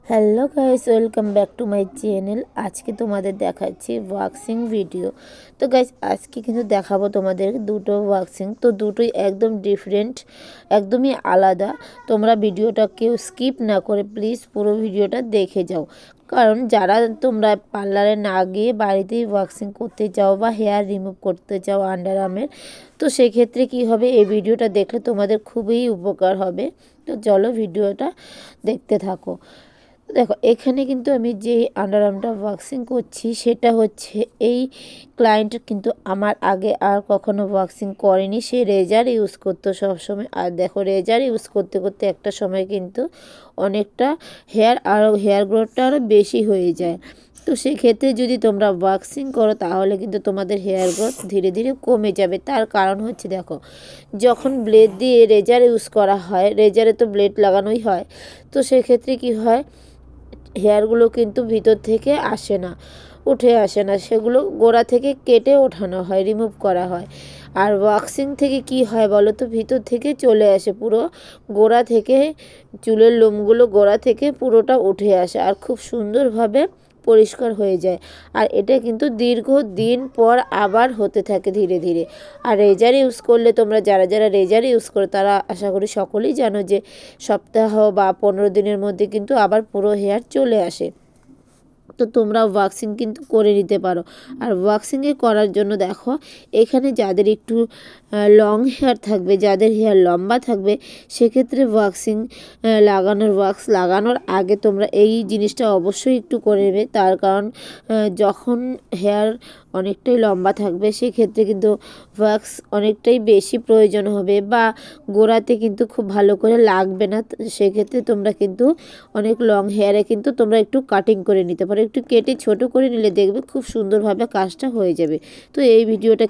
Hello guys, welcome back to my channel. আজকে তোমাদের দেখাচ্ছি ওয়াক্সিং ভিডিও। তো গাইস, আজকে কিন্তু দেখাবো তোমাদের দুটো ওয়াক্সিং। তো দুটোই একদম ডিফারেন্ট, একদমই আলাদা। তোমরা ভিডিওটা কেউ স্কিপ না করে প্লিজ পুরো ভিডিওটা দেখে যাও। কারণ যারা তোমরা পার্লারে না গিয়ে বাড়িতেই ওয়াক্সিং করতে চাও বা হেয়ার রিমুভ করতে চাও আন্ডার আর্মের, তো সেক্ষেত্রে কি হবে, এই ভিডিওটা দেখলে তোমাদের খুবই উপকার হবে। তো চলো ভিডিওটা দেখতে থাকো। দেখো, এখানে কিন্তু আমি যে আন্ডার আর্মটা ওয়াক্সিং করছি সেটা হচ্ছে, এই ক্লায়েন্ট কিন্তু আমার আগে আর কখনো ওয়াক্সিং করেনি। সে রেজার ইউজ করতো সবসময়। আর দেখো, রেজার ইউজ করতে করতে একটা সময় কিন্তু অনেকটা হেয়ার গ্রোথটা আরও বেশি হয়ে যায়। তো সেক্ষেত্রে যদি তোমরা ওয়াক্সিং করো তাহলে কিন্তু তোমাদের হেয়ার গ্রোথ ধীরে ধীরে কমে যাবে। তার কারণ হচ্ছে, দেখো, যখন ব্লেড দিয়ে রেজার ইউজ করা হয়, রেজারে তো ব্লেড লাগানোই হয়, তো সেক্ষেত্রে কি হয়, হেয়ারগুলো কিন্তু ভিতর থেকে আসে না, উঠে আসে না, সেগুলো গোড়া থেকে কেটে ওঠানো হয়, রিমুভ করা হয়। আর ওয়াক্সিং থেকে কি হয় বলো তো, ভিতর থেকে চলে আসে, পুরো গোড়া থেকে চুলের লোমগুলো গোড়া থেকে পুরোটা উঠে আসে আর খুব সুন্দরভাবে পরিষ্কার হয়ে যায়। আর এটা কিন্তু দীর্ঘদিন পর আবার হতে থাকে ধীরে ধীরে। আর রেজার ইউজ করলে, তোমরা যারা যারা রেজার ইউজ করো তারা আশা করি সকলেই জানো যে সপ্তাহ বা 15 দিনের মধ্যে কিন্তু আবার পুরো হেয়ার চলে আসে। তো তোমরা ওয়াক্সিং কিন্তু করে নিতে পারো। আর ওয়াক্সিংয়ে করার জন্য দেখো, এখানে যাদের একটু লং হেয়ার থাকবে, যাদের হেয়ার লম্বা থাকবে, সেক্ষেত্রে ওয়াক্স লাগানোর আগে তোমরা এই জিনিসটা অবশ্যই একটু করে নেবে। তার কারণ যখন হেয়ার অনেকটাই লম্বা থাকবে সেক্ষেত্রে কিন্তু ওয়াক্স অনেকটাই বেশি প্রয়োজন হবে, বা গোড়াতে কিন্তু খুব ভালো করে লাগবে না। সেক্ষেত্রে তোমরা কিন্তু অনেক লং হেয়ারে কিন্তু তোমরা একটু কাটিং করে নিতে পারো, একটু কেটে ছোট করে নিলে দেখবে খুব সুন্দরভাবে কাজটা হয়ে যাবে। তো এই ভিডিওটা